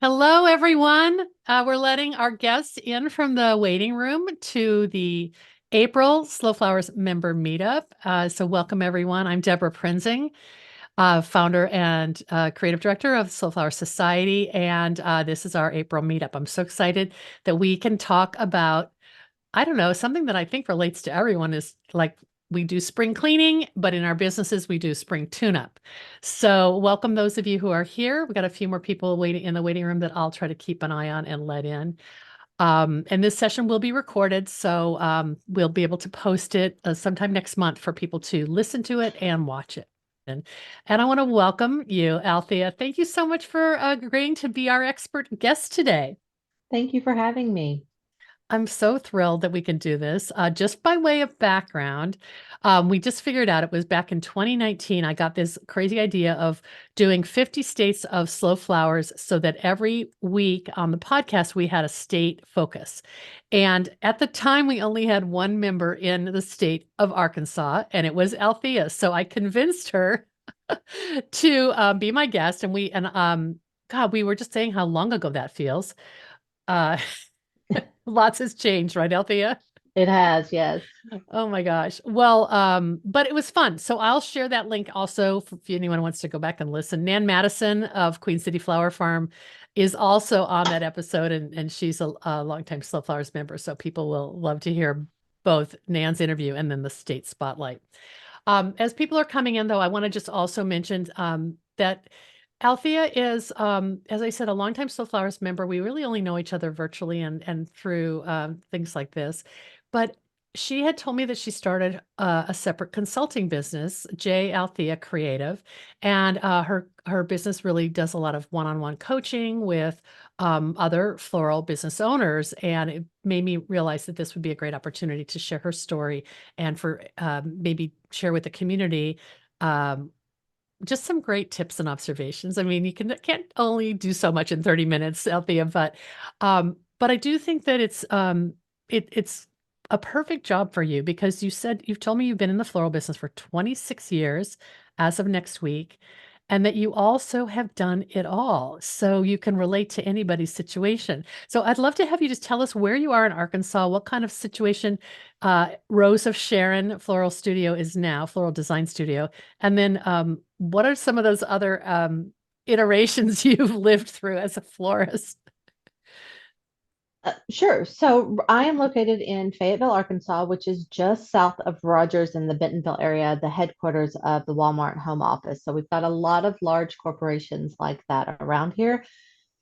Hello, everyone. We're letting our guests in from the waiting room to the April Slow Flowers member meetup. So welcome, everyone. I'm Deborah Prinzing, founder and creative director of Slow Flower Society, and this is our April meetup. I'm so excited that we can talk about, I don't know, something that I think relates to everyone is like we do spring cleaning, but in our businesses, we do spring tune-up. So welcome those of you who are here. We got a few more people waiting in the waiting room that I'll try to keep an eye on and let in. And this session will be recorded, so we'll be able to post it sometime next month for people to listen to it and watch it. And I want to welcome you, Althea. Thank you so much for agreeing to be our expert guest today. Thank you for having me. I'm so thrilled that we can do this. Just by way of background, we just figured out it was back in 2019. I got this crazy idea of doing 50 states of slow flowers so that every week on the podcast, we had a state focus. And at the time, we only had one member in the state of Arkansas, and it was Althea. So I convinced her to be my guest. God, we were just saying how long ago that feels. Uh, Lots has changed, right, Althea? It has, yes. Oh my gosh. Well, but it was fun. So I'll share that link also if anyone wants to go back and listen. Nan Madison of Queen City Flower Farm is also on that episode, and she's a longtime Slow Flowers member. So people will love to hear both Nan's interview and then the state spotlight. As people are coming in, though, I want to just also mention that Althea is, as I said, a longtime Slow Flowers member. We really only know each other virtually and through things like this. But she had told me that she started a separate consulting business, J. Althea Creative, and her business really does a lot of one-on-one coaching with other floral business owners, and it made me realize that this would be a great opportunity to share her story and for maybe share with the community just some great tips and observations. I mean, can't only do so much in 30 minutes, Althea, but I do think that it's a perfect job for you because you've told me you've been in the floral business for 26 years as of next week, and that you also have done it all. So you can relate to anybody's situation. So I'd love to have you just tell us where you are in Arkansas, what kind of situation Rose of Sharon Floral Studio is now, Floral Design Studio, and then what are some of those other iterations you've lived through as a florist? Sure. So I am located in Fayetteville, Arkansas, which is just south of Rogers in the Bentonville area, the headquarters of the Walmart home office. So we've got a lot of large corporations like that around here.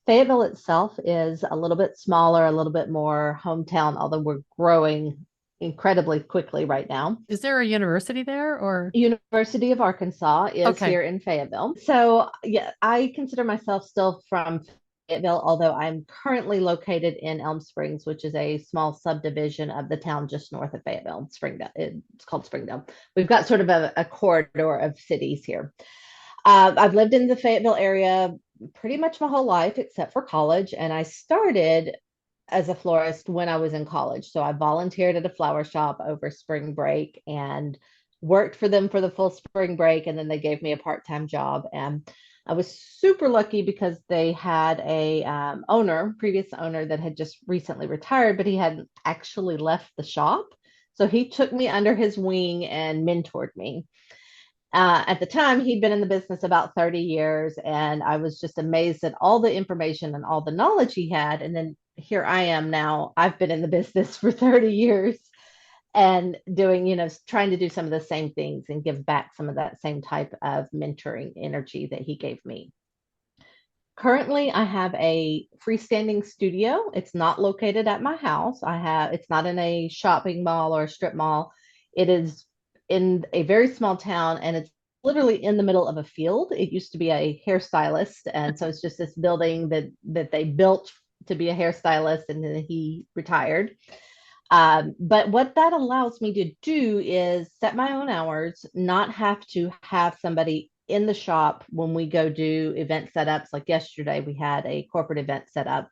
Fayetteville itself is a little bit smaller, a little bit more hometown, although we're growing incredibly quickly right now. Is there a university there or? University of Arkansas is Okay. here in Fayetteville. So, yeah, I consider myself still from Fayetteville, although I'm currently located in Elm Springs, which is a small subdivision of the town just north of Fayetteville, Springdale. It's called Springdale. We've got sort of a corridor of cities here. I've lived in the Fayetteville area pretty much my whole life, except for college. And I started as a florist when I was in college. So I volunteered at a flower shop over spring break and worked for them for the full spring break. And then they gave me a part-time job. And I was super lucky because they had a previous owner that had just recently retired, but he hadn't actually left the shop. So he took me under his wing and mentored me. At the time, he'd been in the business about 30 years, and I was just amazed at all the information and all the knowledge he had. And then here I am now. I've been in the business for 30 years and doing, trying to do some of the same things and give back some of that same type of mentoring energy that he gave me. Currently, I have a freestanding studio. It's not located at my house. It's not in a shopping mall or a strip mall. It is in a very small town and it's literally in the middle of a field. It used to be a hairstylist. And so it's just this building that they built to be a hairstylist and then he retired. But what that allows me to do is set my own hours, not have to have somebody in the shop when we go do event setups. Like yesterday, we had a corporate event set up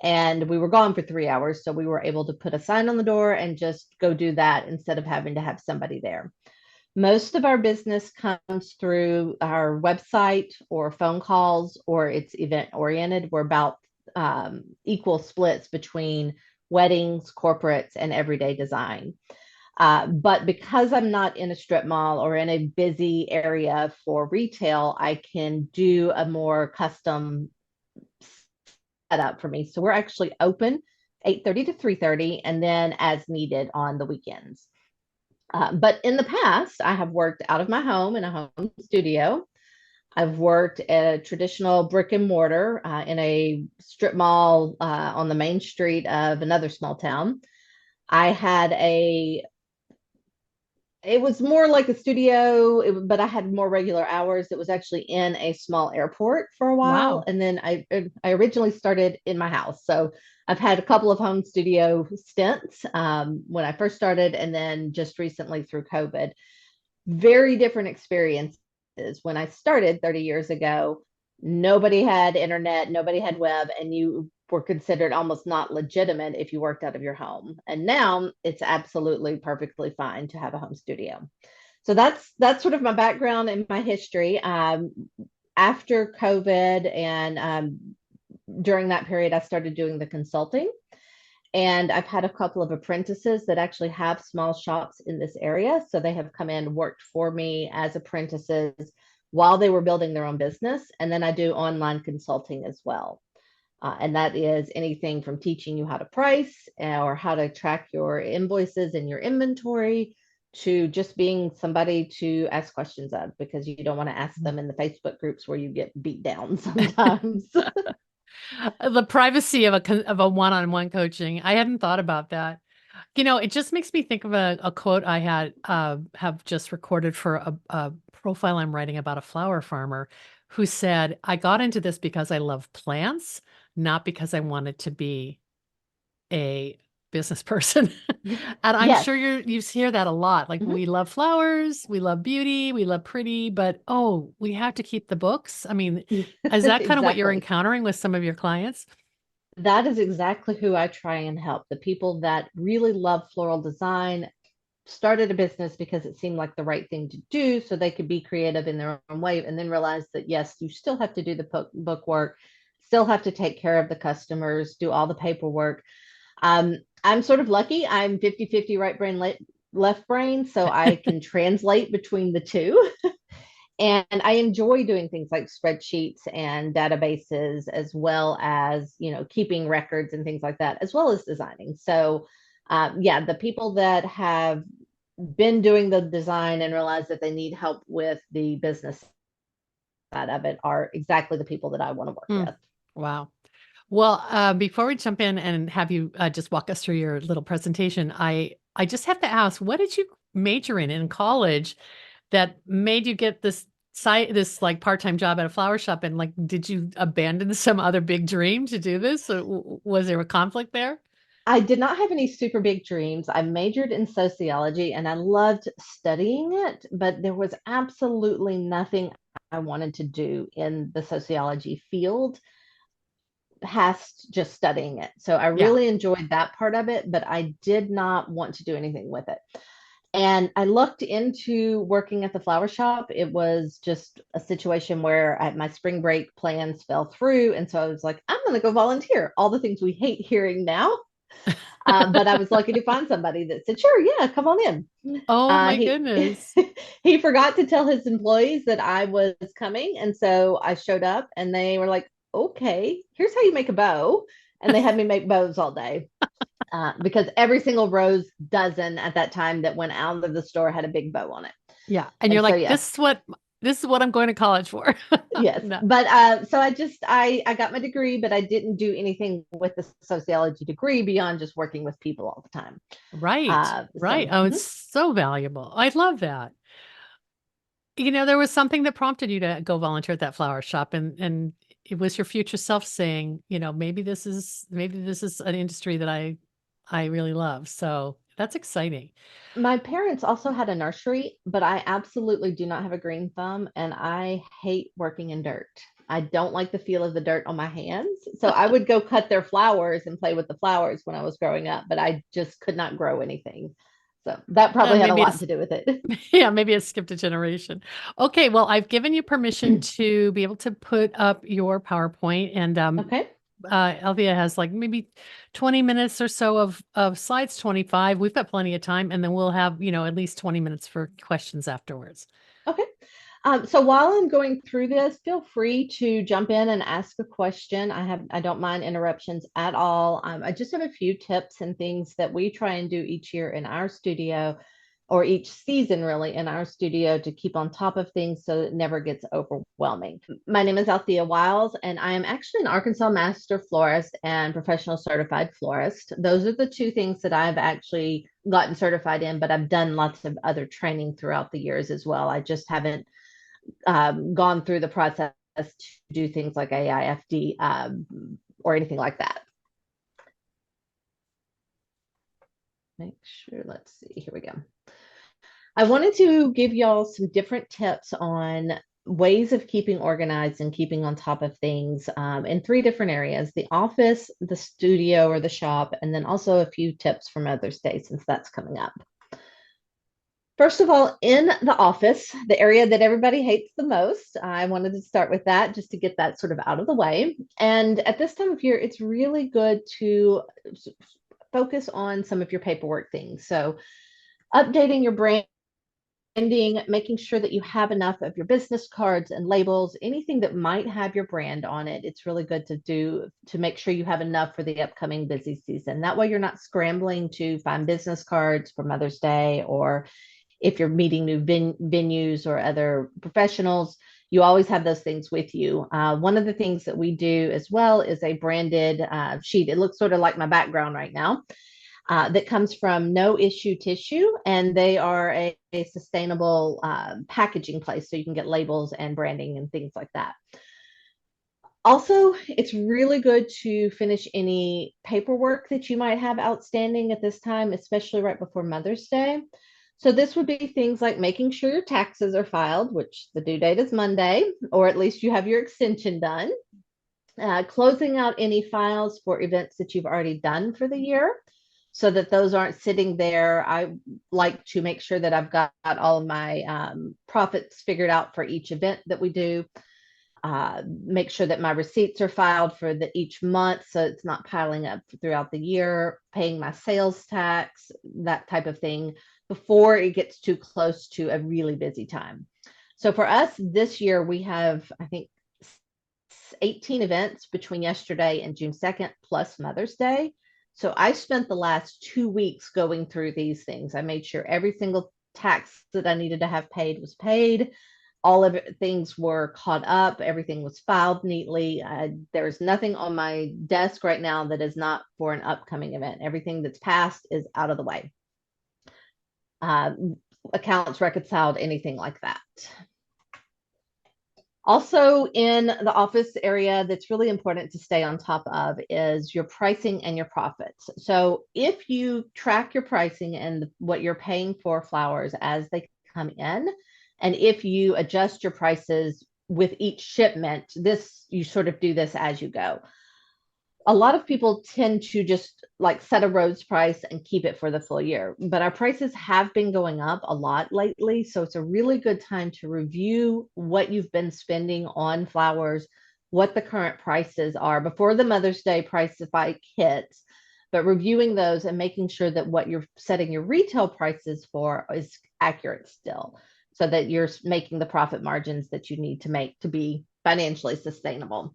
and we were gone for 3 hours. So we were able to put a sign on the door and just go do that instead of having to have somebody there. Most of our business comes through our website or phone calls, or it's event oriented. We're about equal splits between weddings, corporates, and everyday design. But because I'm not in a strip mall or in a busy area for retail, I can do a more custom setup for me. So we're actually open 8:30 to 3:30, and then as needed on the weekends. But in the past, I have worked out of my home in a home studio. I've worked at a traditional brick and mortar in a strip mall on the main street of another small town. I had it was more like a studio, but I had more regular hours. It was actually in a small airport for a while. Wow. And then I originally started in my house. So I've had a couple of home studio stints when I first started, and then just recently through COVID. Very different experiences. When I started 30 years ago, nobody had internet, nobody had web, and you were considered almost not legitimate if you worked out of your home. And now it's absolutely perfectly fine to have a home studio. So that's sort of my background and my history. After COVID and during that period, I started doing the consulting. And I've had a couple of apprentices that actually have small shops in this area. So they have come in, worked for me as apprentices while they were building their own business. And then I do online consulting as well. And that is anything from teaching you how to price or how to track your invoices and your inventory to just being somebody to ask questions of, because you don't want to ask them in the Facebook groups where you get beat down sometimes. The privacy of a one-on-one coaching. I hadn't thought about that. It just makes me think of a quote I had have just recorded for a profile I'm writing about a flower farmer who said, "I got into this because I love plants, not because I wanted to be a business person." And I'm Yes. sure you hear that a lot. Like, Mhm. we love flowers, we love beauty, we love pretty, but oh, we have to keep the books. I mean, is that kind of what you're Exactly. encountering with some of your clients? That is exactly who I try and help. The people that really love floral design started a business because it seemed like the right thing to do so they could be creative in their own way, and then realized that yes, you still have to do the book work, still have to take care of the customers, do all the paperwork. I'm sort of lucky. I'm 50-50 right brain, left brain, so I can translate between the two. And I enjoy doing things like spreadsheets and databases, as well as, keeping records and things like that, as well as designing. So, yeah, the people that have been doing the design and realize that they need help with the business side of it are exactly the people that I want to work Mm, with. wow. Well, before we jump in and have you just walk us through your little presentation, I just have to ask, what did you major in college that made you get this like part-time job at a flower shop? And like, did you abandon some other big dream to do this? Or was there a conflict there? I did not have any super big dreams. I majored in sociology and I loved studying it, but there was absolutely nothing I wanted to do in the sociology field past just studying it. So I Yeah. really enjoyed that part of it, but I did not want to do anything with it. And I looked into working at the flower shop. It was just a situation where my spring break plans fell through. And so I was like, I'm going to go volunteer. All the things we hate hearing now. But I was lucky to find somebody that said, sure, yeah, come on in. Oh my He goodness. he forgot to tell his employees that I was coming. And so I showed up and they were like, okay, here's how you make a bow. And they had me make bows all day because every single rose dozen at that time that went out of the store had a big bow on it. Yeah. And you're And so, like, yes, this is what I'm going to college for. yes. No. But so I got my degree, but I didn't do anything with the sociology degree beyond just working with people all the time. Right. Right. So Oh, it's mhm. so valuable. I love that. There was something that prompted you to go volunteer at that flower shop, and it was your future self saying, maybe this is an industry that I really love. So that's exciting. My parents also had a nursery, but I absolutely do not have a green thumb and I hate working in dirt. I don't like the feel of the dirt on my hands. So I would go cut their flowers and play with the flowers when I was growing up, but I just could not grow anything. So that probably had a Maybe lot it's to do with it. yeah, maybe it skipped a generation. Okay, well, I've given you permission to be able to put up your PowerPoint, and Okay. Althea has like maybe 20 minutes or so of slides, 25. We've got plenty of time, and then we'll have, at least 20 minutes for questions afterwards. Okay. So while I'm going through this, feel free to jump in and ask a question. I don't mind interruptions at all. I just have a few tips and things that we try and do each year in our studio, or each season really in our studio, to keep on top of things so it never gets overwhelming. My name is Althea Wiles, and I am actually an Arkansas Master Florist and Professional Certified Florist. Those are the two things that I've actually gotten certified in, but I've done lots of other training throughout the years as well. I just haven't gone through the process to do things like AIFD or anything like that. Make sure, let's see, here we go. I wanted to give y'all some different tips on ways of keeping organized and keeping on top of things in three different areas: the office, the studio or the shop, and then also a few tips for Mother's Day, since that's coming up. First of all, in the office, the area that everybody hates the most, I wanted to start with that just to get that sort of out of the way. And at this time of year, it's really good to focus on some of your paperwork things. So updating your branding, making sure that you have enough of your business cards and labels, anything that might have your brand on it. It's really good to do to make sure you have enough for the upcoming busy season. That way you're not scrambling to find business cards for Mother's Day, or if you're meeting new venues or other professionals, you always have those things with you. One of the things that we do as well is a branded sheet. It looks sort of like my background right now. That comes from No Issue Tissue, and they are a sustainable packaging place, so you can get labels and branding and things like that. Also, it's really good to finish any paperwork that you might have outstanding at this time, especially right before Mother's Day. So this would be things like making sure your taxes are filed, which the due date is Monday, or at least you have your extension done. Closing out any files for events that you've already done for the year, so that those aren't sitting there. I like to make sure that I've got all of my profits figured out for each event that we do. Make sure that my receipts are filed for each month, so it's not piling up throughout the year. Paying my sales tax, that type of thing, before it gets too close to a really busy time. So for us this year, we have, I think, 18 events between yesterday and June 2nd, plus Mother's Day. So I spent the last 2 weeks going through these things. I made sure every single tax that I needed to have paid was paid. All of it, things were caught up. Everything was filed neatly. There's nothing on my desk right now that is not for an upcoming event. Everything that's passed is out of the way. Accounts reconciled, anything like that. Also, in the office area, that's really important to stay on top of is your pricing and your profits. So if you track your pricing and what you're paying for flowers as they come in, and if you adjust your prices with each shipment, you sort of do this as you go. A lot of people tend to just like set a rose price and keep it for the full year, but our prices have been going up a lot lately. So it's a really good time to review what you've been spending on flowers, what the current prices are before the Mother's Day price spike hits, but reviewing those and making sure that what you're setting your retail prices for is accurate still, so that you're making the profit margins that you need to make to be financially sustainable.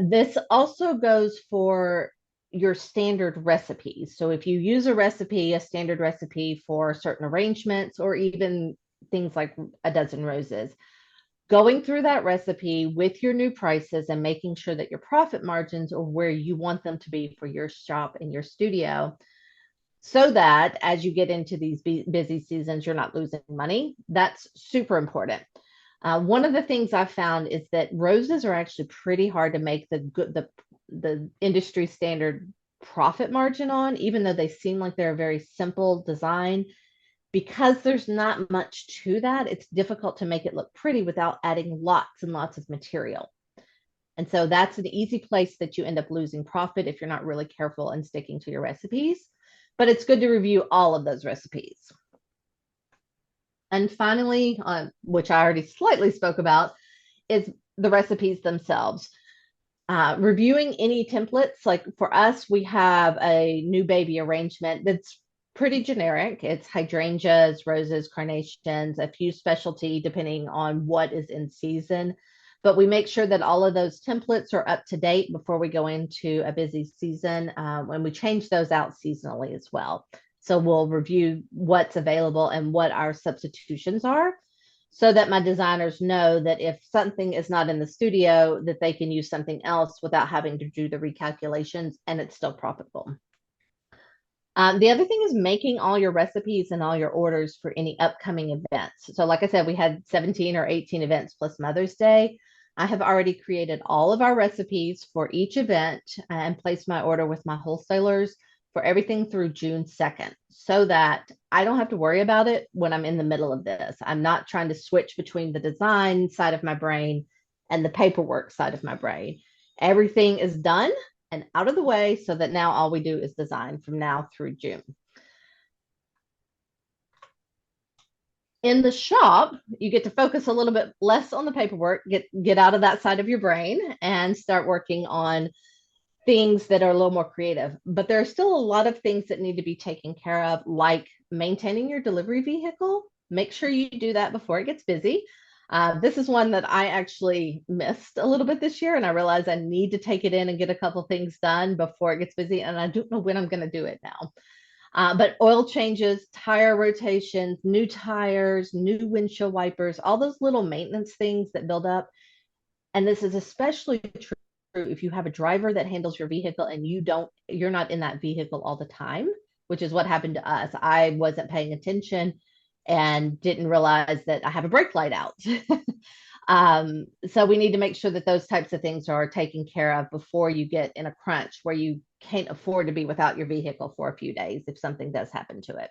This also goes for your standard recipes. So if you use a standard recipe for certain arrangements, or even things like a dozen roses, going through that recipe with your new prices and making sure that your profit margins are where you want them to be for your shop and your studio, so that as you get into these busy seasons, you're not losing money. That's super important. One of the things I've found is that roses are actually pretty hard to make the industry standard profit margin on, even though they seem like they're a very simple design. Because there's not much to that, it's difficult to make it look pretty without adding lots and lots of material. And so that's an easy place that you end up losing profit if you're not really careful and sticking to your recipes. but it's good to review all of those recipes. And finally, which I already slightly spoke about, is the recipes themselves. Reviewing any templates, like for us, we have a new baby arrangement that's pretty generic. It's hydrangeas, roses, carnations, a few specialty depending on what is in season. But we make sure that all of those templates are up to date before we go into a busy season, when we change those out seasonally as well. So we'll review what's available and what our substitutions are, so that my designers know that if something is not in the studio, that they can use something else without having to do the recalculations, and it's still profitable. The other thing is making all your recipes and all your orders for any upcoming events. So like I said, we had 17 or 18 events plus Mother's Day. I have already created all of our recipes for each event and placed my order with my wholesalers for everything through June 2nd, so that I don't have to worry about it when I'm in the middle of this. I'm not trying to switch between the design side of my brain and the paperwork side of my brain. Everything is done and out of the way, so that now all we do is design from now through June. In the shop, you get to focus a little bit less on the paperwork, get out of that side of your brain and start working on things that are a little more creative. But there are still a lot of things that need to be taken care of, like maintaining your delivery vehicle. Make sure you do that before it gets busy. This is one that I actually missed a little bit this year, and I realized I need to take it in and get a couple things done before it gets busy, and I don't know when I'm going to do it now. But oil changes, tire rotations, new tires, new windshield wipers, all those little maintenance things that build up. And this is especially true if you have a driver that handles your vehicle and you're not in that vehicle all the time, which is what happened to us. I wasn't paying attention and didn't realize that I have a brake light out. So we need to make sure that those types of things are taken care of before you get in a crunch where you can't afford to be without your vehicle for a few days if something does happen to it.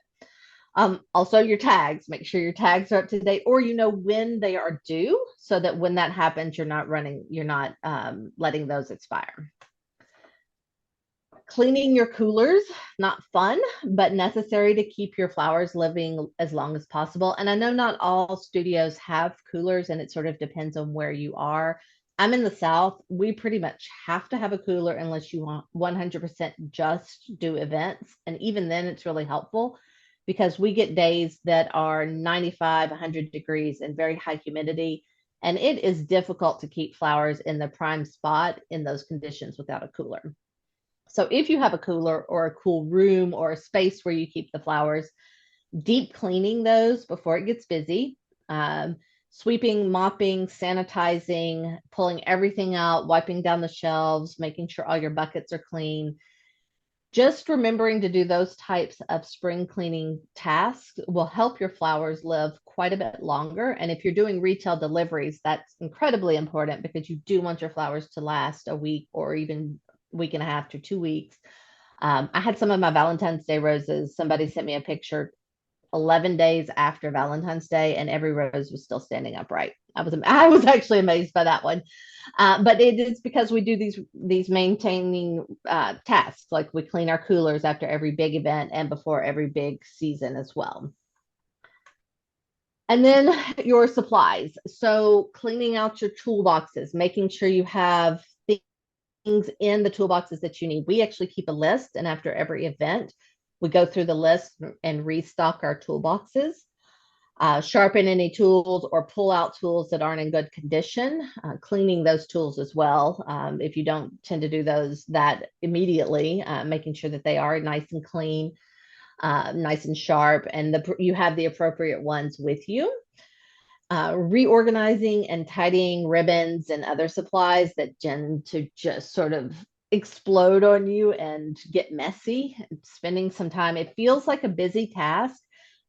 Also your tags, make sure your tags are up to date, or you know when they are due, so that when that happens, you're not letting those expire. Cleaning your coolers, not fun, but necessary to keep your flowers living as long as possible. And I know not all studios have coolers, and it sort of depends on where you are. I'm in the South. We pretty much have to have a cooler unless you want 100% just do events. And even then, it's really helpful because we get days that are 95, 100 degrees and very high humidity. And it is difficult to keep flowers in the prime spot in those conditions without a cooler. So if you have a cooler or a cool room or a space where you keep the flowers, deep cleaning those before it gets busy, sweeping, mopping, sanitizing, pulling everything out, wiping down the shelves, making sure all your buckets are clean. Just remembering to do those types of spring cleaning tasks will help your flowers live quite a bit longer. And if you're doing retail deliveries, that's incredibly important because you do want your flowers to last a week or even week and a half to 2 weeks. I had some of my Valentine's Day roses. Somebody sent me a picture 11 days after Valentine's Day, and every rose was still standing upright. I was actually amazed by that one. But it is because we do these maintaining tasks, like we clean our coolers after every big event and before every big season as well. And then your supplies. So cleaning out your toolboxes, making sure you have things in the toolboxes that you need. We actually keep a list, and after every event, we go through the list and restock our toolboxes. Sharpen any tools or pull out tools that aren't in good condition, cleaning those tools as well. If you don't tend to do that immediately, making sure that they are nice and clean, nice and sharp, and you have the appropriate ones with you. Reorganizing and tidying ribbons and other supplies that tend to just sort of explode on you and get messy. Spending some time, it feels like a busy task,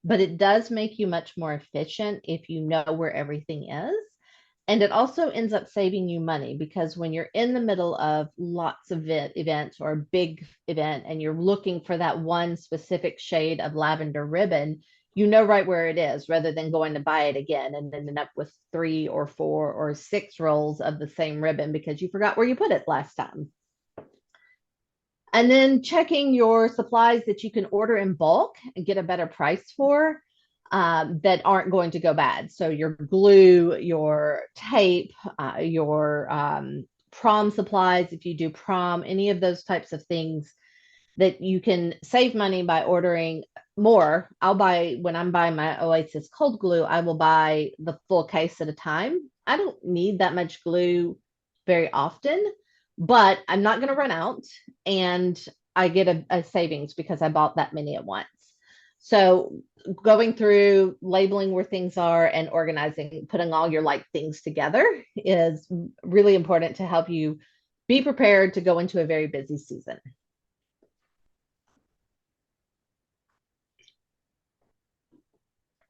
but it does make you much more efficient if you know where everything is. And it also ends up saving you money because when you're in the middle of lots of events or a big event and you're looking for that one specific shade of lavender ribbon, you know right where it is rather than going to buy it again and ending up with 3 or 4 or 6 rolls of the same ribbon because you forgot where you put it last time. And then checking your supplies that you can order in bulk and get a better price for, that aren't going to go bad. So your glue, your tape, your prom supplies, if you do prom, any of those types of things that you can save money by ordering more. I'll buy, when I'm buying my Oasis cold glue, I will buy the full case at a time. I don't need that much glue very often, but I'm not going to run out, and I get a savings because I bought that many at once. So going through labeling where things are and organizing, putting all your like things together is really important to help you be prepared to go into a very busy season.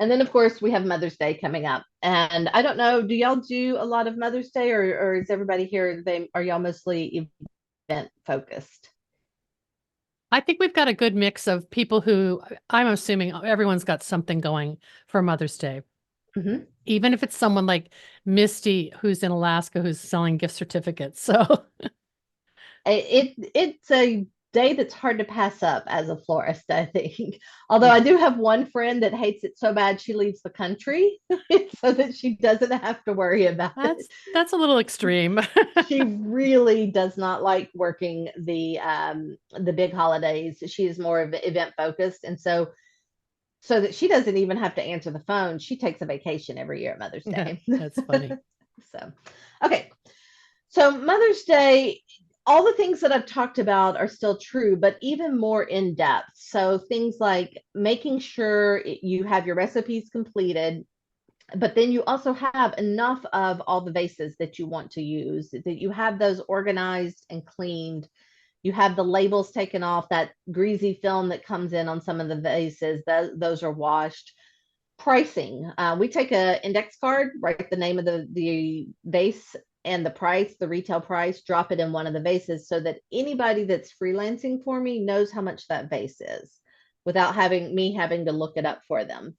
And then, of course, we have Mother's Day coming up. And I don't know, do y'all do a lot of Mother's Day, or is everybody here, are y'all mostly event focused? I think we've got a good mix of people who I'm assuming everyone's got something going for Mother's Day. Mhm. Even if it's someone like Misty, who's in Alaska, who's selling gift certificates. So It's a day that's hard to pass up as a florist, I think. Although I yeah, do have one friend that hates it so bad she leaves the country so that she doesn't have to worry about it. that's a little extreme. She really does not like working the big holidays. She is more of event focused, and so that she doesn't even have to answer the phone. She takes a vacation every year at Mother's Day. That's funny. So, okay. So, Mother's Day, all the things that I've talked about are still true, but even more in depth. So, things like making sure you have your recipes completed, but then you also have enough of all the vases that you want to use, that you have those organized and cleaned. You have the labels taken off, that greasy film that comes in on some of the vases, those are washed. Pricing. We take a index card, write the name of the vase and the price, the retail price, drop it in one of the vases so that anybody that's freelancing for me knows how much that vase is without having to look it up for them.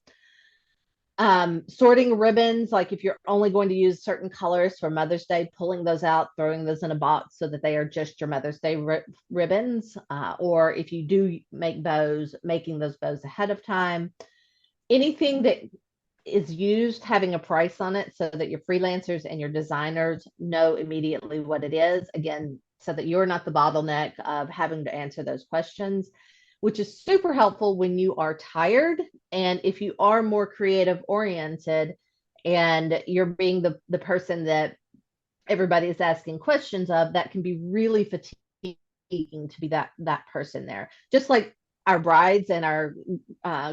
Sorting ribbons, like if you're only going to use certain colors for Mother's Day, pulling those out, throwing those in a box so that they are just your Mother's Day ribbons. Or if you do make bows, making those bows ahead of time. Anything that is used, having a price on it so that your freelancers and your designers know immediately what it is. Again, so that you're not the bottleneck of having to answer those questions, which is super helpful when you are tired. And if you are more creative oriented and you're being the person that everybody is asking questions of, that can be really fatiguing to be that person there. Just like our brides and our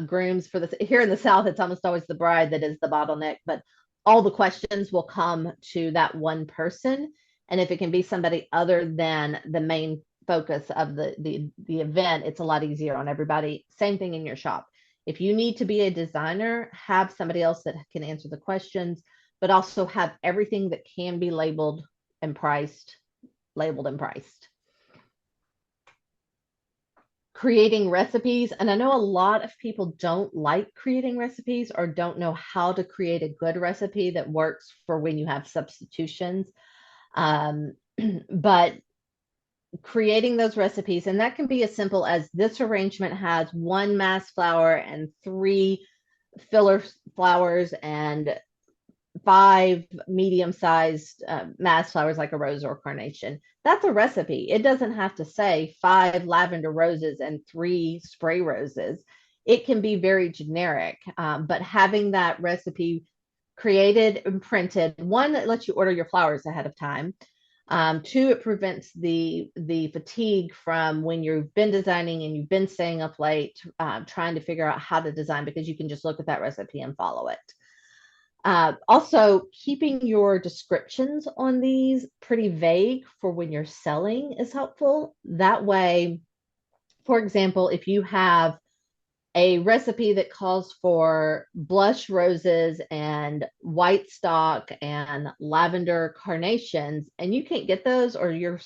grooms for this here in the South, it's almost always the bride that is the bottleneck, but all the questions will come to that one person. And if it can be somebody other than the main focus of the event, it's a lot easier on everybody. Same thing in your shop. If you need to be a designer, have somebody else that can answer the questions, but also have everything that can be labeled and priced, labeled and priced. Creating recipes. And I know a lot of people don't like creating recipes or don't know how to create a good recipe that works for when you have substitutions. But creating those recipes, and that can be as simple as this arrangement has one mass flower and three filler flowers and five medium-sized mass flowers like a rose or carnation. That's a recipe. It doesn't have to say five lavender roses and three spray roses. It can be very generic, but having that recipe created and printed, one, that lets you order your flowers ahead of time. Two, it prevents the fatigue from when you've been designing and you've been staying up late trying to figure out how to design, because you can just look at that recipe and follow it. Also, keeping your descriptions on these pretty vague for when you're selling is helpful. That way, for example, if you have a recipe that calls for blush roses and white stock and lavender carnations, and you can't get those, or your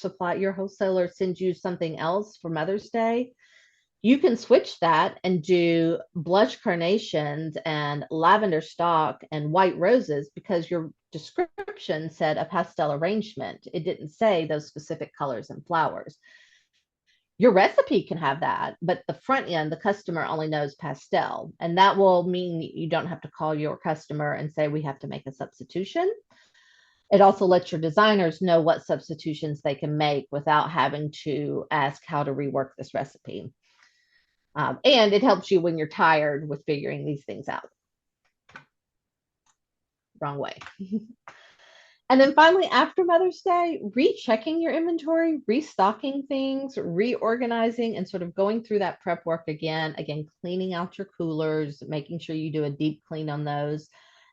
wholesaler sends you something else for Mother's Day, you can switch that and do blush carnations and lavender stock and white roses because your description said a pastel arrangement. It didn't say those specific colors and flowers. Your recipe can have that, but the front end, the customer only knows pastel. And that will mean you don't have to call your customer and say, we have to make a substitution. It also lets your designers know what substitutions they can make without having to ask how to rework this recipe. And it helps you when you're tired with figuring these things out. Wrong way. And then finally, after Mother's Day, rechecking your inventory, restocking things, reorganizing, and sort of going through that prep work again. Again, cleaning out your coolers, making sure you do a deep clean on those.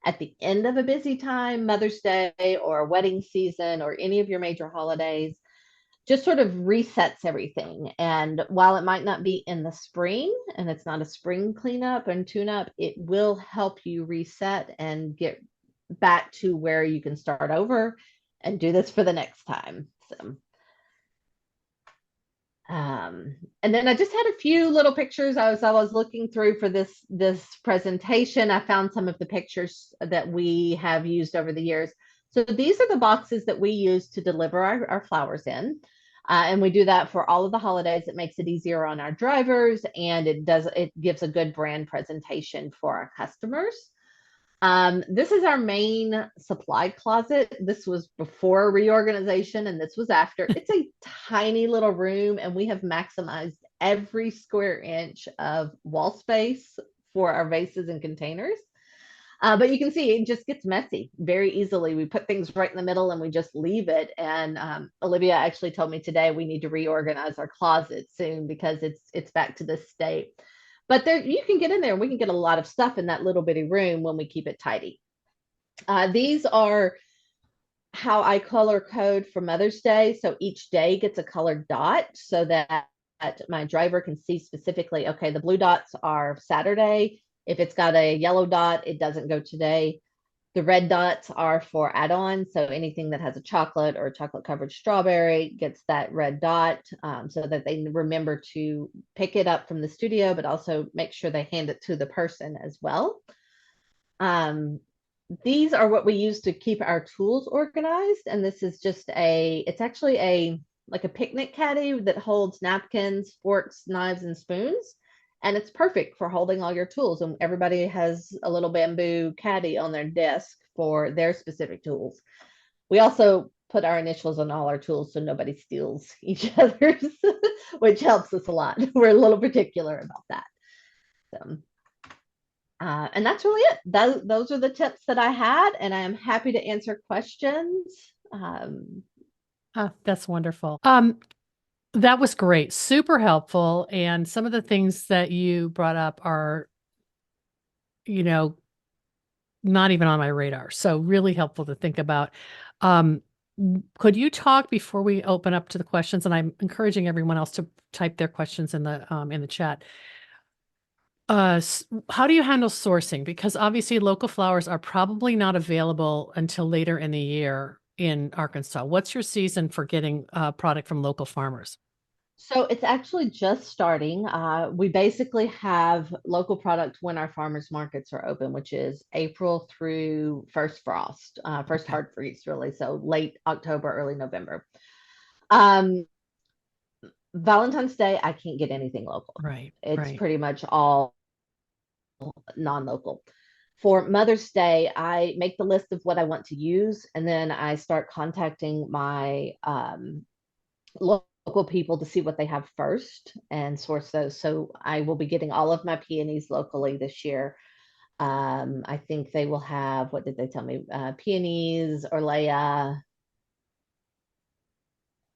At the end of a busy time, Mother's Day or wedding season or any of your major holidays, just sort of resets everything. And while it might not be in the spring and it's not a spring cleanup and tune up, it will help you reset and get back to where you can start over and do this for the next time. So, and then I just had a few little pictures. I was looking through for this presentation. I found some of the pictures that we have used over the years. So these are the boxes that we use to deliver our flowers in. And we do that for all of the holidays. It makes it easier on our drivers, and it gives a good brand presentation for our customers. This is our main supply closet. This was before reorganization and this was after. It's a tiny little room, and we have maximized every square inch of wall space for our vases and containers. But you can see it just gets messy very easily. We put things right in the middle and we just leave it. And Olivia actually told me today we need to reorganize our closet soon because it's back to this state. But there, you can get in there and we can get a lot of stuff in that little bitty room when we keep it tidy. These are how I color code for Mother's Day. So each day gets a colored dot so that my driver can see specifically, okay, the blue dots are Saturday. If it's got a yellow dot, it doesn't go today. The red dots are for add-ons. So anything that has a chocolate or a chocolate covered strawberry gets that red dot, so that they remember to pick it up from the studio, but also make sure they hand it to the person as well. These are what we use to keep our tools organized. And this is just it's actually like a picnic caddy that holds napkins, forks, knives, and spoons. And it's perfect for holding all your tools. And everybody has a little bamboo caddy on their desk for their specific tools. We also put our initials on all our tools so nobody steals each other's, which helps us a lot. We're a little particular about that. So, and that's really it. Those are the tips that I had, and I am happy to answer questions. That's wonderful. That was great. Super helpful. And some of the things that you brought up are, not even on my radar. So really helpful to think about. Could you talk before we open up to the questions? And I'm encouraging everyone else to type their questions in the chat. How do you handle sourcing? Because obviously local flowers are probably not available until later in the year in Arkansas. What's your season for getting product from local farmers? So it's actually just starting. We basically have local product when our farmers markets are open, which is April through first frost, first Okay. hard freeze, really. So late October, early November. Valentine's Day, I can't get anything local. Right. It's Right. pretty much all non-local. For Mother's Day, I make the list of what I want to use, and then I start contacting my local people to see what they have first and source those. So I will be getting all of my peonies locally this year. I think they will have, what did they tell me? Peonies, Orlea,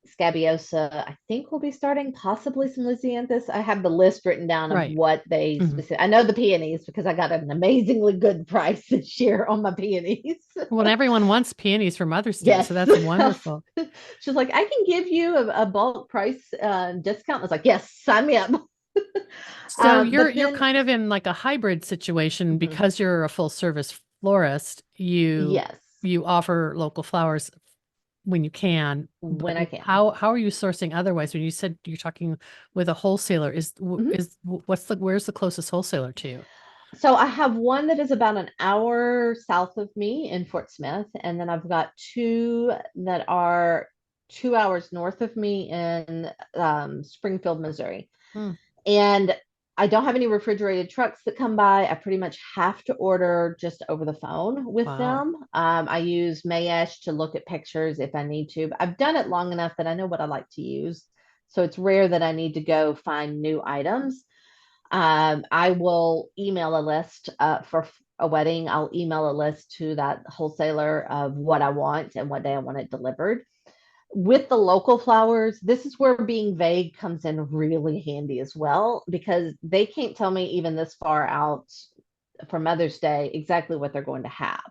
Scabiosa. I think we'll be starting possibly some Lysianthus. I have the list written down of Right. what they specific. I know the peonies because I got an amazingly good price this year on my peonies. Well, everyone wants peonies for Mother's Day, Yes. so that's wonderful. She's like, I can give you a bulk price discount. I was like, yes, sign me up. So But you're then, kind of in like a hybrid situation mhm, because you're a full service florist. You yes, you offer local flowers when you can, but when I can. how are you sourcing otherwise? When you said you're talking with a wholesaler, Mhm. where's the closest wholesaler to you? So I have one that is about an hour south of me in Fort Smith, and then I've got two that are 2 hours north of me in Springfield, Missouri. Hmm. And I don't have any refrigerated trucks that come by. I pretty much have to order just over the phone with Wow. them. I use Mayesh to look at pictures if I need to. But I've done it long enough that I know what I like to use. So it's rare that I need to go find new items. I will email a list for a wedding. I'll email a list to that wholesaler of what I want and what day I want it delivered. With the local flowers, this is where being vague comes in really handy as well, because they can't tell me even this far out for Mother's Day exactly what they're going to have.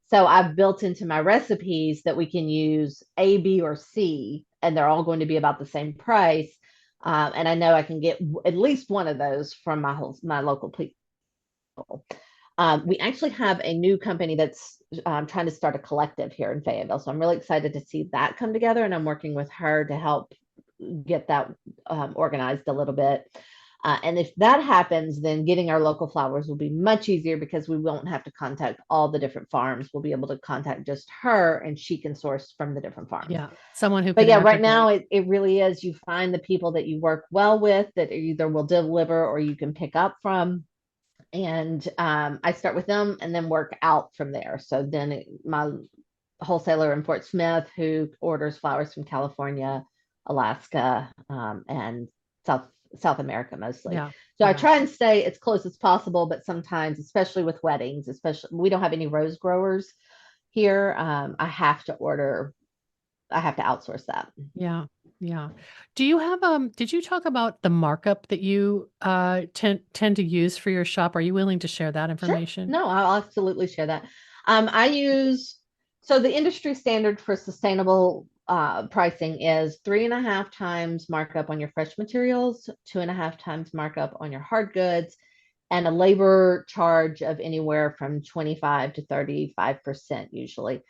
So I've built into my recipes that we can use A, B, or C, and they're all going to be about the same price. And I know I can get at least one of those from my local people. We actually have a new company that's trying to start a collective here in Fayetteville. So I'm really excited to see that come together. And I'm working with her to help get that organized a little bit. And if that happens, then getting our local flowers will be much easier because we won't have to contact all the different farms. We'll be able to contact just her and she can source from the different farms. Yeah. Someone who But can yeah, right now aggregate. it really is, you find the people that you work well with that either will deliver or you can pick up from. And I start with them and then work out from there. So then my wholesaler in Fort Smith who orders flowers from California, Alaska, and South America mostly. Yeah. So I Yeah. try and stay as close as possible, but sometimes, especially with weddings, especially we don't have any rose growers here. I have to outsource that. Yeah. Yeah. Do you have did you talk about the markup that you tend to use for your shop? Are you willing to share that Sure. information? No, I'll absolutely share that. I use, so the industry standard for sustainable pricing is 3.5 times markup on your fresh materials, 2.5 times markup on your hard goods, and a labor charge of anywhere from 25 to 35% usually.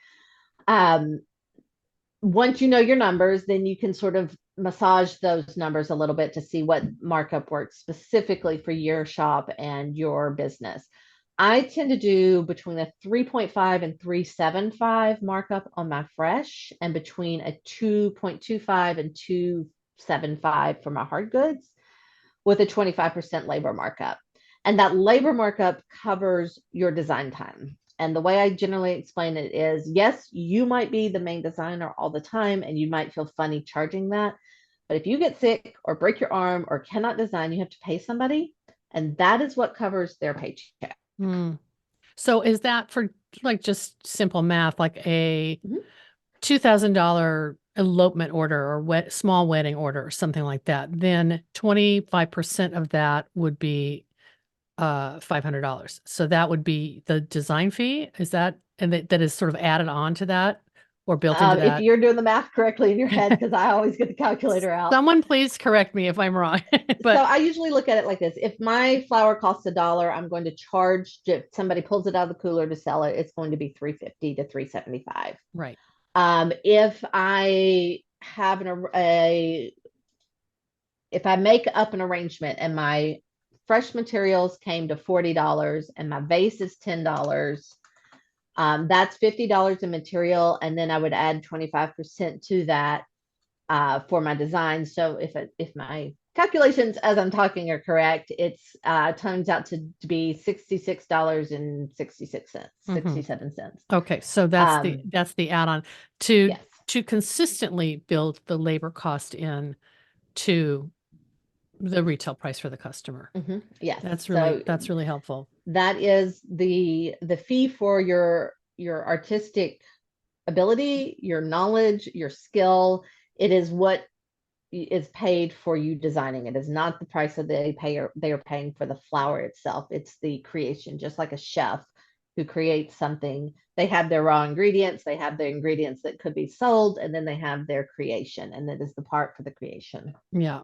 Um, Once you know your numbers, then you can sort of massage those numbers a little bit to see what markup works specifically for your shop and your business. I tend to do between a 3.5 and 3.75 markup on my fresh, and between a 2.25 and 2.75 for my hard goods, with a 25% labor markup. And that labor markup covers your design time. And the way I generally explain it is, yes, you might be the main designer all the time and you might feel funny charging that. But if you get sick or break your arm or cannot design, you have to pay somebody. And that is what covers their paycheck. Hmm. So is that for like just simple math, like a Mhm. $2,000 elopement order or small wedding order or something like that? Then 25% of that would be $500. So that would be the design fee. Is that, and that is sort of added on to that or built into If that? you're doing the math correctly in your head, because I always get the calculator out. Someone please correct me if I'm wrong. So But I usually look at it like this. If my flower costs $1, I'm going to charge, if somebody pulls it out of the cooler to sell it, it's going to be 350 to 375. right. If I have if I make up an arrangement and my fresh materials came to $40 and my vase is $10, that's $50 in material, and then I would add 25% to that for my design. So if my calculations as I'm talking are correct, it's turns out to be $66.66, Mhm. 67 cents. Okay, so Um, that's the add-on to yes. consistently build the labor cost in to the retail price for the customer. Yes. That's So really helpful. that is the fee for your artistic ability, your knowledge, your skill. It is what is paid for you designing. It is not the price that they are paying for the flower itself. It's the creation, just like a chef who creates something. They have their raw ingredients, they have the ingredients that could be sold, and then they have their creation, and that is the part for the creation. Yeah.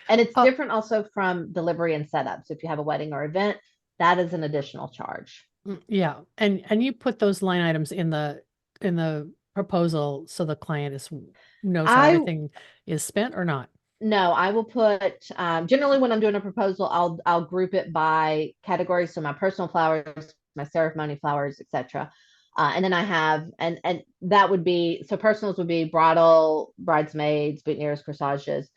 And it's Uh, different also from delivery and setup. So if you have a wedding or event, that is an additional charge. yeah. And you put those line items in the proposal so the client knows how I everything is spent or not. No, I will put generally when I'm doing a proposal, I'll group it by category. So my personal flowers, my ceremony flowers, etc. And then I have, and that would be, so personals would be bridal, bridesmaids, boutonnieres, corsages.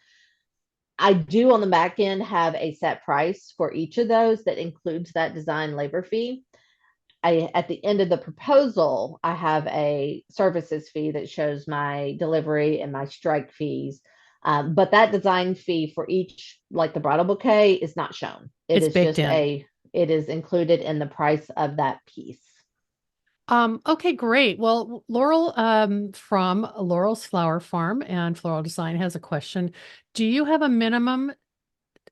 I do on the back end have a set price for each of those that includes that design labor fee. At the end of the proposal, I have a services fee that shows my delivery and my strike fees. But that design fee for each, like the bridal bouquet, is not shown. It It's is baked just in. it is included in the price of that piece. Okay, great. Well, Laurel, from Laurel's Flower Farm and Floral Design has a question. Do you have a minimum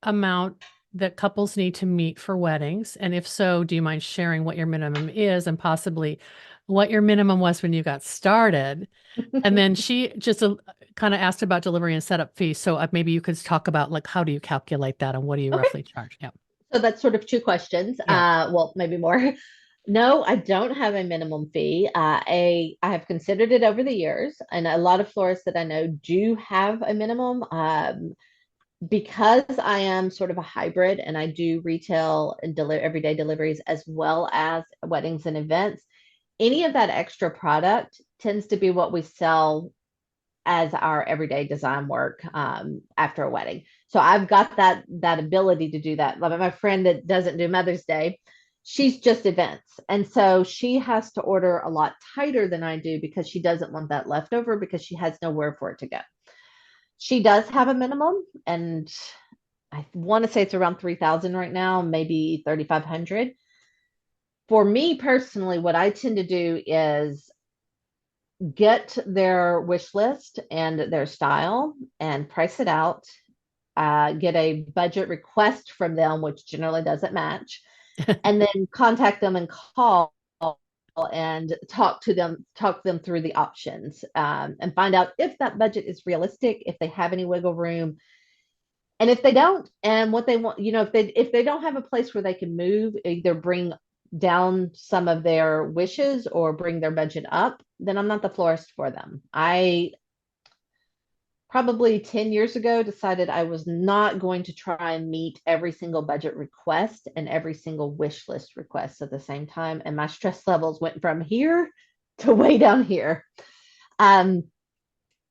amount that couples need to meet for weddings? And if so, do you mind sharing what your minimum is and possibly what your minimum was when you got started? And then she just kind of asked about delivery and setup fees. So maybe you could talk about like how do you calculate that and what do you Okay. roughly charge? Yeah. So that's sort of two questions. Yeah. Well, maybe more. No, I don't have a minimum fee. I have considered it over the years, and a lot of florists that I know do have a minimum. Because I am sort of a hybrid and I do retail and deliver everyday deliveries as well as weddings and events, any of that extra product tends to be what we sell as our everyday design work after a wedding. So I've got that ability to do that. Like my friend that doesn't do Mother's Day, she's just events. And so she has to order a lot tighter than I do because she doesn't want that leftover because she has nowhere for it to go. She does have a minimum, and I want to say it's around 3,000 right now, maybe 3,500. For me personally, what I tend to do is get their wish list and their style and price it out, get a budget request from them, which generally doesn't match, and then contact them and call and talk them through the options, and find out if that budget is realistic, if they have any wiggle room. And if they don't, and what they want, if they don't have a place where they can move, either bring down some of their wishes or bring their budget up, then I'm not the florist for them. I probably 10 years ago decided I was not going to try and meet every single budget request and every single wish list request at the same time. And my stress levels went from here to way down here. Um,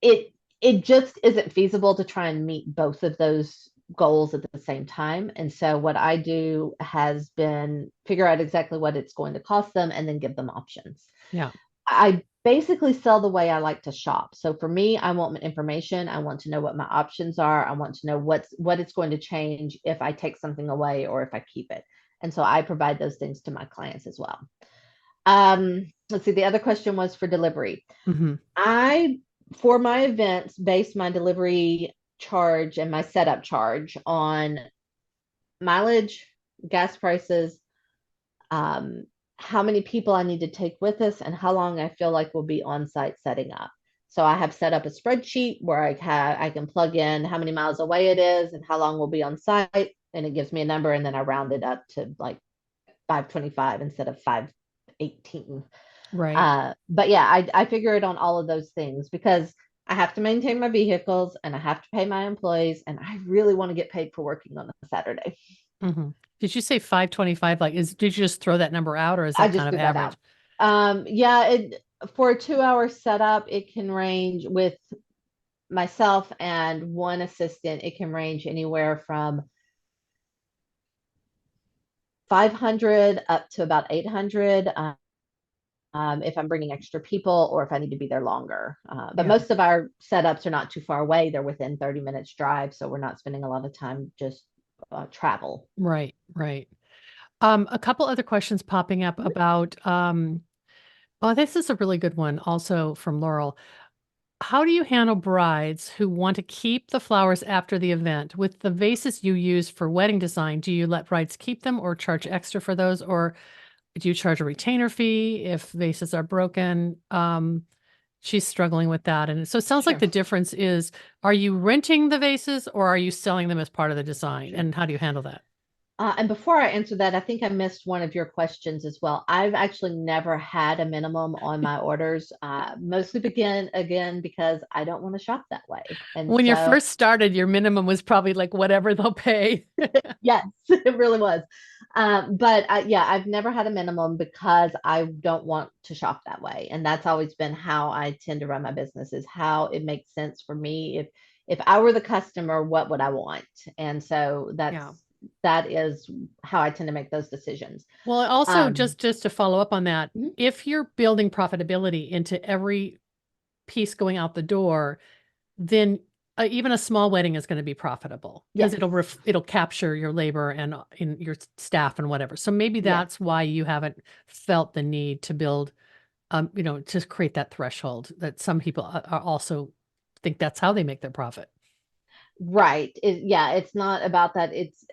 it it just isn't feasible to try and meet both of those goals at the same time. And so what I do has been figure out exactly what it's going to cost them and then give them options. Yeah. I basically sell the way I like to shop. So for me, I want information. I want to know what my options are. I want to know what it's going to change if I take something away or if I keep it. And so I provide those things to my clients as well. Let's see. The other question was for delivery. Mm-hmm. I, for my events, base my delivery charge and my setup charge on mileage, gas prices, um, how many people I need to take with us, and how long I feel like we'll be on site setting up. So I have set up a spreadsheet where I can plug in how many miles away it is and how long we'll be on site, and it gives me a number, and then I round it up to like 525 instead of 518. Right. But yeah, I figure it on all of those things because I have to maintain my vehicles and I have to pay my employees, and I really want to get paid for working on a Saturday. Mm-hmm. Did you say 525? Like, did you just throw that number out or is I that kind just of threw that average? out. Yeah, for a 2 hour setup, it can range with myself and one assistant. It can range anywhere from 500 up to about 800. If I'm bringing extra people or if I need to be there longer. But Yeah. most of our setups are not too far away. They're within 30 minutes drive. So we're not spending a lot of time just travel. Right. Right. A couple other questions popping up about, oh, this is a really good one also from Laurel. How do you handle brides who want to keep the flowers after the event? With the vases you use for wedding design, do you let brides keep them or charge extra for those? Or do you charge a retainer fee if vases are broken? She's struggling with that. And so it sounds like Sure. the difference is, are you renting the vases or are you selling them as part of the design? Sure. And how do you handle that? And before I answer that, I think I missed one of your questions as well. I've actually never had a minimum on my orders, mostly begin again because I don't want to shop that way. And When you so, first started, your minimum was probably like whatever they'll pay. yes, it really was. But yeah, I've never had a minimum because I don't want to shop that way. And that's always been how I tend to run my business, is how it makes sense for me. If I were the customer, what would I want? And so Yeah. that is how I tend to make those decisions. Well, also Um, just to follow up on that, mhm, if you're building profitability into every piece going out the door, then even a small wedding is going to be profitable because yes, it'll capture your labor and in your staff and whatever. So maybe yes. that's why you haven't felt the need to build, to create that threshold that some people are also think that's how they make their profit. Right. Yeah, it's not about that. It's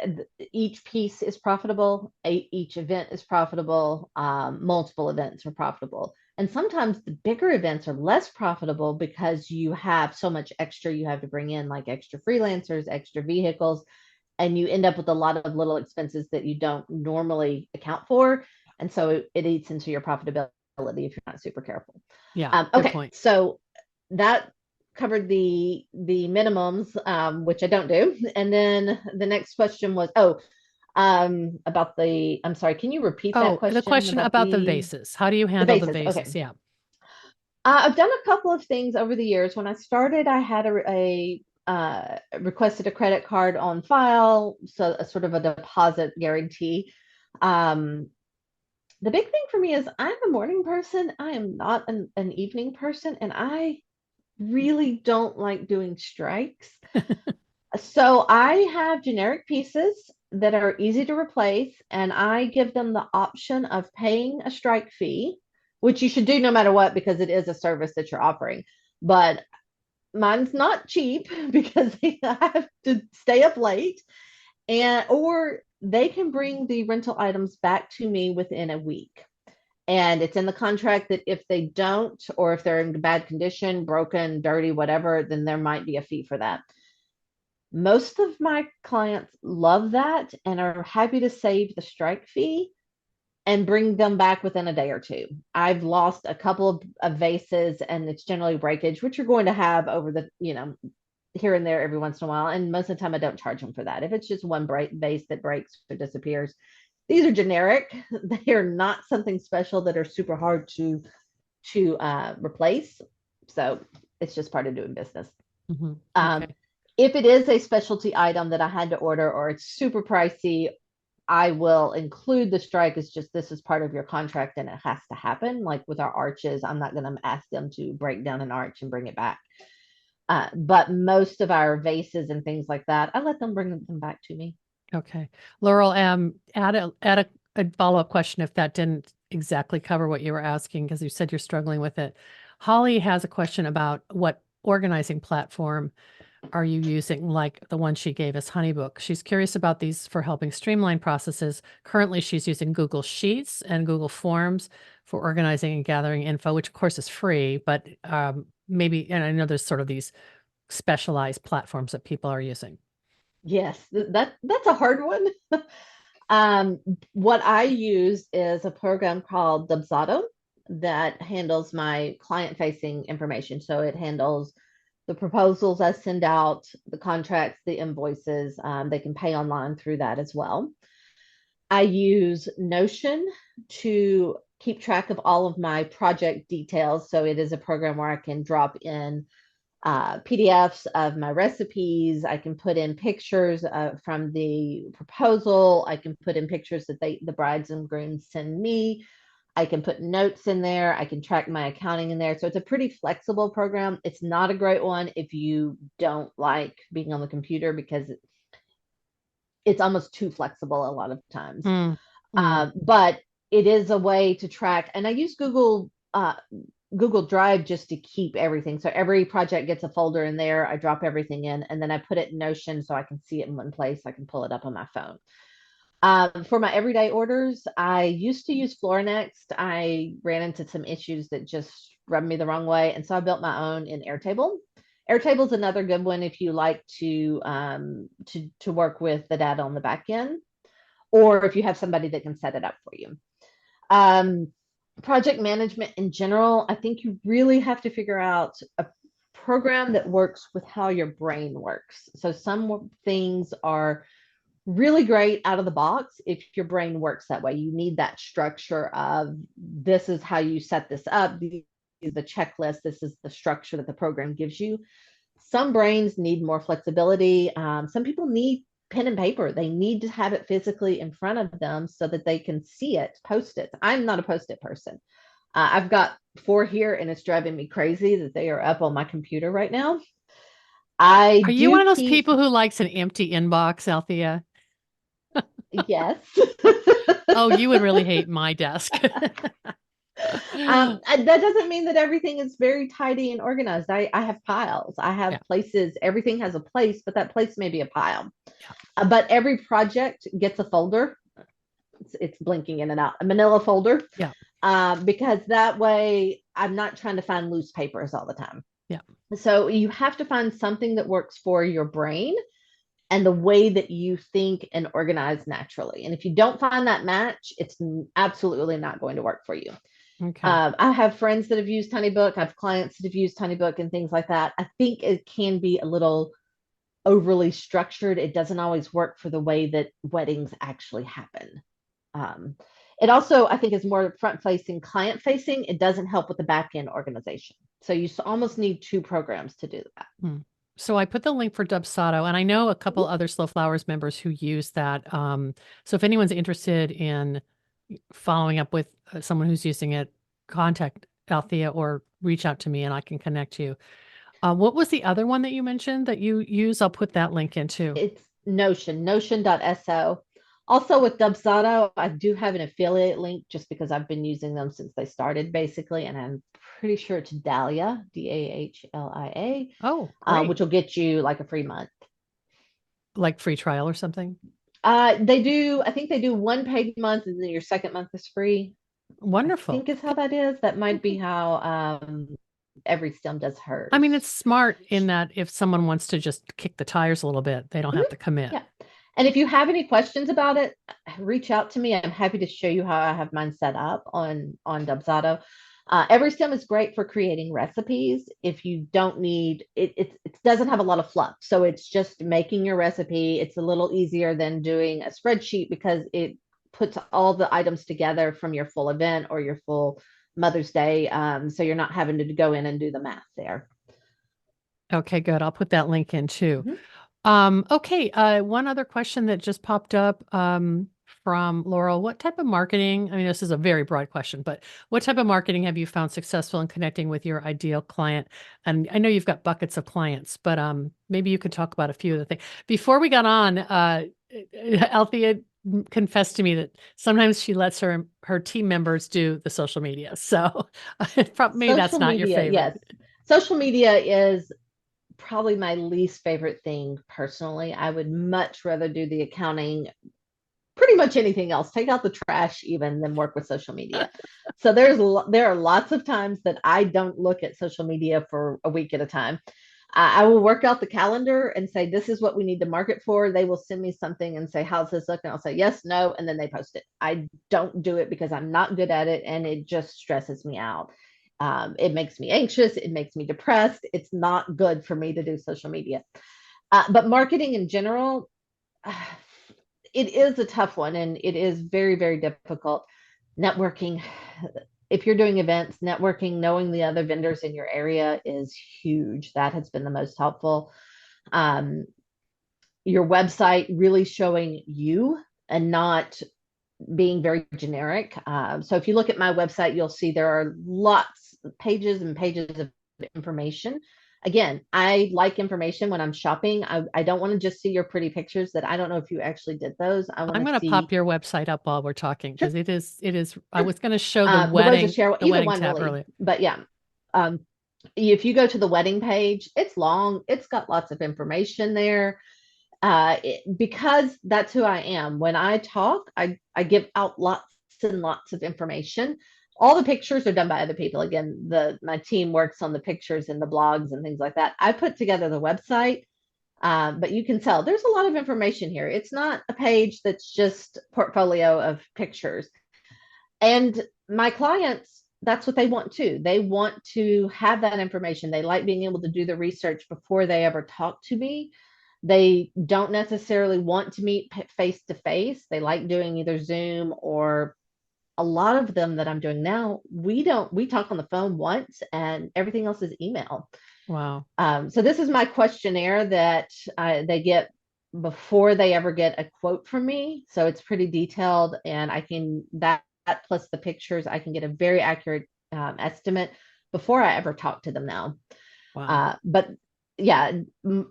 each piece is profitable, each event is profitable, multiple events are profitable. And sometimes the bigger events are less profitable because you have so much extra you have to bring in, like extra freelancers, extra vehicles, and you end up with a lot of little expenses that you don't normally account for. And so it eats into your profitability if you're not super careful. Yeah, good Okay, point. so that covered the minimums, which I don't do. And then the next question was, about the. I'm sorry, can you repeat that Oh, the question question about about the vases. How do you the handle the bases? vases? Okay, Yeah. I've done a couple of things over the years. When I started, I had requested a credit card on file, so a sort of a deposit guarantee. Um, the big thing for me is I'm a morning person. I am not an evening person, and I really don't like doing strikes. So I have generic pieces that are easy to replace, and I give them the option of paying a strike fee, which you should do no matter what because it is a service that you're offering. But mine's not cheap because I have to stay up late, and or they can bring the rental items back to me within a week. And it's in the contract that if they don't, or if they're in bad condition, broken, dirty, whatever, then there might be a fee for that. Most of my clients love that and are happy to save the strike fee and bring them back within a day or two. I've lost a couple of vases, and it's generally breakage, which you're going to have over here and there every once in a while. And most of the time, I don't charge them for that. If it's just one vase that breaks or disappears, these are generic. They are not something special that are super hard to replace. So it's just part of doing business. Hmm. Um, Okay. if it is a specialty item that I had to order or it's super pricey, I will include the strike. It's just this is part of your contract and it has to happen. Like with our arches, I'm not going to ask them to break down an arch and bring it back. But most of our vases and things like that, I let them bring them back to me. Okay. Laurel, add a follow-up question if that didn't exactly cover what you were asking, because you said you're struggling with it. Holly has a question about what organizing platform are you using, like the one she gave us, HoneyBook. She's curious about these for helping streamline processes. Currently, she's using Google Sheets and Google Forms for organizing and gathering info, which of course is free, but maybe, and I know there's sort of these specialized platforms that people are using. Yes, that's a hard one. Um, what I use is a program called Dubsado that handles my client facing information. So it handles the proposals I send out, the contracts, the invoices. They can pay online through that as well. I use Notion to keep track of all of my project details. So it is a program where I can drop in PDFs of my recipes. I can put in pictures from the proposal. I can put in pictures that the brides and grooms send me. I can put notes in there. I can track my accounting in there. So it's a pretty flexible program. It's not a great one if you don't like being on the computer because it's almost too flexible a lot of times. Mm, mm, But it is a way to track. And I use Google Drive just to keep everything. So every project gets a folder in there. I drop everything in, and then I put it in Notion so I can see it in one place. I can pull it up on my phone. For my everyday orders, I used to use Florinext. I ran into some issues that just rubbed me the wrong way, and so I built my own in Airtable. Airtable is another good one if you like to work with the data on the back end, or if you have somebody that can set it up for you. Um, Project management in general, I think you really have to figure out a program that works with how your brain works. So some things are really great out of the box if your brain works that way. You need that structure of this is how you set this up. These is the checklist. This is the structure that the program gives you. Some brains need more flexibility. Some people need pen and paper. They need to have it physically in front of them so that they can see it, post it. I'm not a post it person. I've got 4 here and it's driving me crazy that they are up on my computer right now. I Are you one do of those keep, people who likes an empty inbox, Althea? yes. Oh, you would really hate my desk. That doesn't mean that everything is very tidy and organized. I have piles. I have Yeah, places. Everything has a place, but that place may be a pile. yeah. But every project gets a folder. It's blinking in and out. A manila folder, Yeah. because that way I'm not trying to find loose papers all the time. Yeah. So you have to find something that works for your brain and the way that you think and organize naturally. And if you don't find that match, it's absolutely not going to work for you. Okay. I have friends that have used TinyBook. I have clients that have used TinyBook and things like that. I think it can be a little overly structured. It doesn't always work for the way that weddings actually happen. Um, it also, I think, is more front facing, client facing. It doesn't help with the back end organization. So you almost need 2 programs to do that. Hmm. So I put the link for Dubsado, and I know a couple other Slow Flowers members who use that. So if anyone's interested in following up with someone who's using it, contact Althea or reach out to me and I can connect you. What was the other one that you mentioned that you use? I'll put that link in too. It's notion.so. Also with Dubsado, I do have an affiliate link just because I've been using them since they started basically. And I'm pretty sure it's Dahlia, Dahlia, Oh, great. which will get you like a free month. Like free trial or something. They do, I think they do 1 paid month and then your second month is free. I Wonderful. think is how that is. That might be how every stem does I mean, hers. it's smart in that if someone wants to just kick the tires a little bit, they don't have Mhm. to commit. Yeah. And if you have any questions about it, reach out to me. I'm happy to show you how I have mine set up on Dubsado. Every stem is great for creating recipes. If you don't need it, it doesn't have a lot of fluff. So it's just making your recipe. It's a little easier than doing a spreadsheet because it puts all the items together from your full event or your full Mother's Day. So you're not having to go in and do the math there. Okay, good. I'll put that link in too. Mhm. Okay, one other question that just popped up from Laurel. What type of marketing? I mean, this is a very broad question, but what type of marketing have you found successful in connecting with your ideal client? And I know you've got buckets of clients, but maybe you could talk about a few of the things. Before we got on, Althea confessed to me that sometimes she lets her team members do the social media. So maybe that's Social not your media, yes. favorite. Social media is probably my least favorite thing personally. I would much rather do the accounting, pretty much anything else, take out the trash even than work with social media. So there are lots of times that I don't look at social media for a week at a time. I will work out the calendar and say, this is what we need to market for. They will send me something and say, how's this look? And I'll say, yes, no. And then they post it. I don't do it because I'm not good at it. And it just stresses me out. It makes me anxious. It makes me depressed. It's not good for me to do social media. But marketing in general, it is a tough one and it is very, very difficult. Networking, if you're doing events, networking, knowing the other vendors in your area is huge. That has been the most helpful. Um, your website really showing you and not being very generic. So if you look at my website, you'll see there are lots of pages and pages of information. Again, I like information when I'm shopping. I don't want to just see your pretty pictures that I don't know if you actually did those. I want I'm to going to pop see. your website up while we're talking Sure, because it is, I sure. was going to show The Rosa Cheryl, the either wedding one tab really. earlier. But yeah, um, if you go to the wedding page, it's long. It's got lots of information there. Because that's who I am. When I talk, I give out lots and lots of information. All the pictures are done by other people. Again, my team works on the pictures and the blogs and things like that. I put together the website, but you can tell there's a lot of information here. It's not a page that's just portfolio of pictures. And my clients, that's what they want too. They want to have that information. They like being able to do the research before they ever talk to me. They don't necessarily want to meet face to face. They like doing either Zoom, or a lot of them that I'm doing now, we talk on the phone once and everything else is email. Wow. So this is my questionnaire that they get before they ever get a quote from me. So it's pretty detailed, and I can that plus the pictures, I can get a very accurate estimate before I ever talk to them now. Wow. But yeah,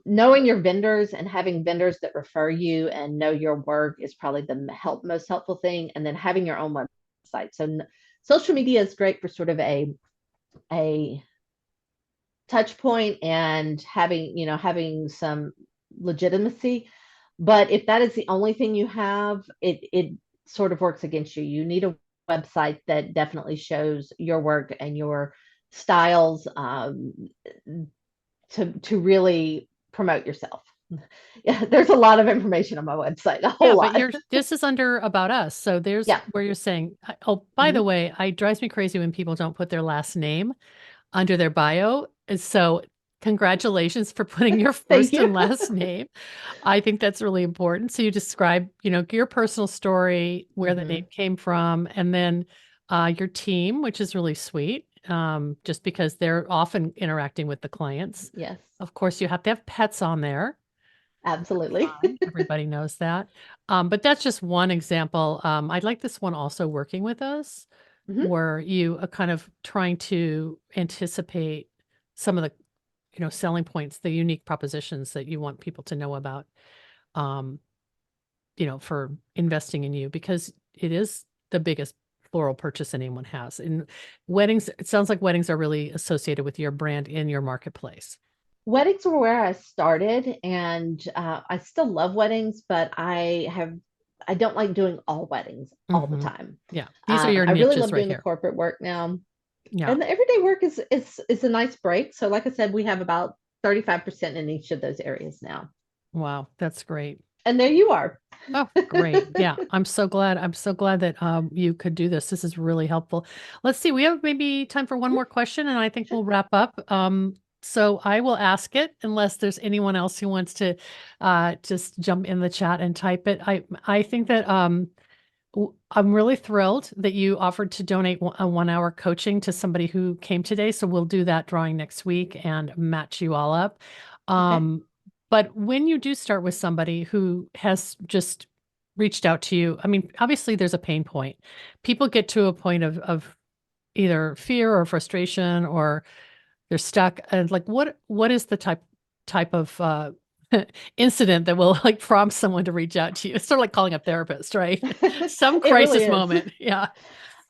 knowing your vendors and having vendors that refer you and know your work is probably the most helpful thing. And then having your own website. So social media is great for sort of a touch point and having some legitimacy. But if that is the only thing you have, it sort of works against you. You need a website that definitely shows your work and your styles, to really promote yourself. Yeah, there's a lot of information on my website, a whole but lot. this is under About Us. So there's Yeah. where you're saying, oh, by the Mhm. way, it drives me crazy when people don't put their last name under their bio. And so congratulations for putting your Thank first you. and last name. I think that's really important. So you describe, your personal story, where the name Mhm. came from, and then your team, which is really sweet, just because they're often interacting with the clients. Yes, Of course, you have to have pets on there. absolutely. Everybody knows that. But that's just one example. I'd like this one also working with us, Mhm. where you are kind of trying to anticipate some of the, selling points, the unique propositions that you want people to know about, um, for investing in you, because it is the biggest floral purchase anyone has. And weddings, it sounds like weddings are really associated with your brand in your marketplace. Weddings were where I started, and I still love weddings, but I don't like doing all weddings all the Hmm. time. Yeah. These are your I really niches love right doing the here. corporate work now, Yeah. and the everyday work is a nice break. So, like I said, we have about 35% in each of those areas now, Wow. That's great. and there you are. Oh, great. Yeah. I'm so glad. I'm so glad that you could do this. This is really helpful. Let's see. We have maybe time for one more question, and I think Sure. we'll wrap up. So I will ask it unless there's anyone else who wants to just jump in the chat and type it. I think that I'm really thrilled that you offered to donate a 1 hour coaching to somebody who came today. So we'll do that drawing next week and match you all up. Okay. But when you do start with somebody who has just reached out to you, I mean, obviously there's a pain point. People get to a point of either fear or frustration, or they're stuck. And like, what is the type of incident that will like prompt someone to reach out to you? It's sort of like calling a therapist, right? Some It really crisis is. moment. Yeah.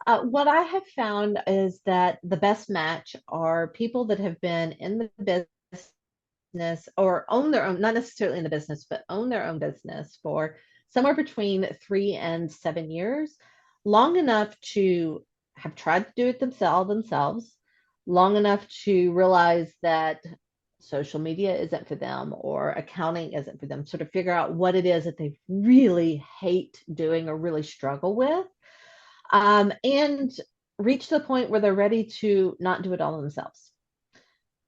What I have found is that the best match are people that have been in the business or own their own, not necessarily in the business, but own their own business for somewhere between 3 and 7 years, long enough to have tried to do it themselves, long enough to realize that social media isn't for them or accounting isn't for them, sort of figure out what it is that they really hate doing or really struggle with, and reach the point where they're ready to not do it all themselves.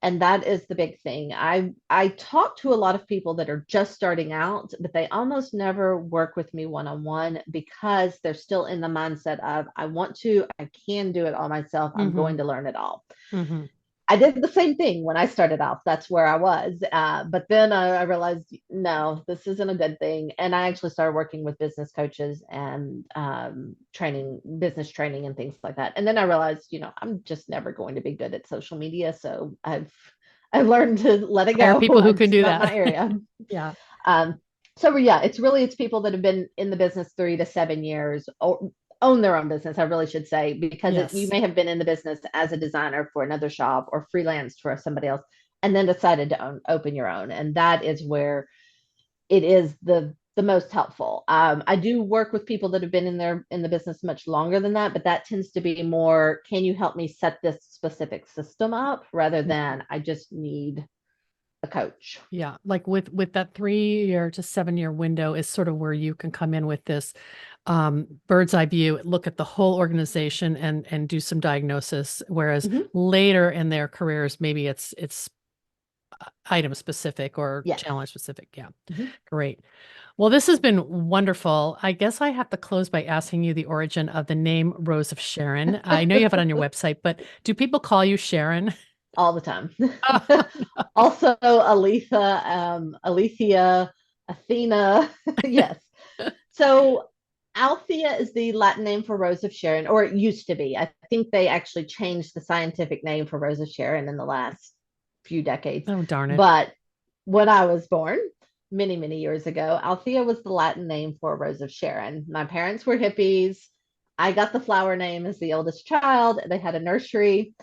And that is the big thing. I talk to a lot of people that are just starting out, but they almost never work with me one on one because they're still in the mindset of I can do it all myself. I'm Mm-hmm. going to learn it all. Mm-hmm. I did the same thing when I started off. That's where I was. But then I realized, no, this isn't a good thing. And I actually started working with business coaches and business training and things like that. And then I realized, I'm just never going to be good at social media. So I learned to let it Hire go. people who can It's do not that. my area. Yeah. Um, so yeah, it's people that have been in the business 3 to 7 years, or own their own business, I really should say, because you Yes. may have been in the business as a designer for another shop or freelanced for somebody else, and then decided to open your own, and that is where it is the most helpful. I do work with people that have been in the business much longer than that, but that tends to be more, can you help me set this specific system up, rather than I just need a coach. Yeah, like with that 3 year to 7 year window is sort of where you can come in with this bird's eye view, look at the whole organization and do some diagnosis. Whereas Mhm. later in their careers, maybe it's item specific or Yes. challenge specific. Yeah. Mhm. Great. Well, this has been wonderful. I guess I have to close by asking you the origin of the name Rose of Sharon. I know you have it on your website, but do people call you Sharon? All the time. Oh, Also, Aletha, Alethea, Athena. Yes. So Althea is the Latin name for Rose of Sharon, or it used to be. I think they actually changed the scientific name for Rose of Sharon in the last few decades. oh, darn it. But when I was born, many, many years ago, Althea was the Latin name for Rose of Sharon. My parents were hippies. I got the flower name as the oldest child. They had a nursery.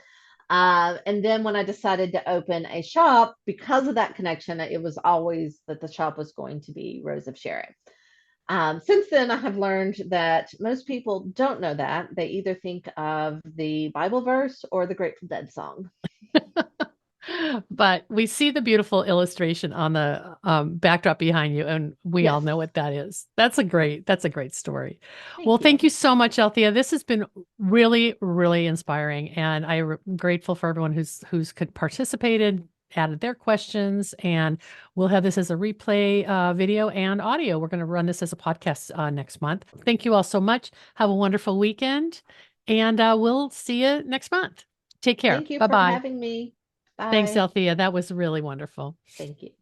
And then when I decided to open a shop, because of that connection, it was always that the shop was going to be Rose of Sharon. Since then, I have learned that most people don't know that. They either think of the Bible verse or the Grateful Dead song. But we see the beautiful illustration on the backdrop behind you, and we all Yes. know what that is. That's a great story. Well, Thank thank you. you so much, Althea. This has been really, really inspiring, and I'm grateful for everyone who's participated, added their questions, and we'll have this as a replay video and audio. We're going to run this as a podcast next month. Thank you all so much. Have a wonderful weekend, and we'll see you next month. Take care. Thank you for Bye-bye. having me. Thanks, Bye. Althea. That was really wonderful. Thank you.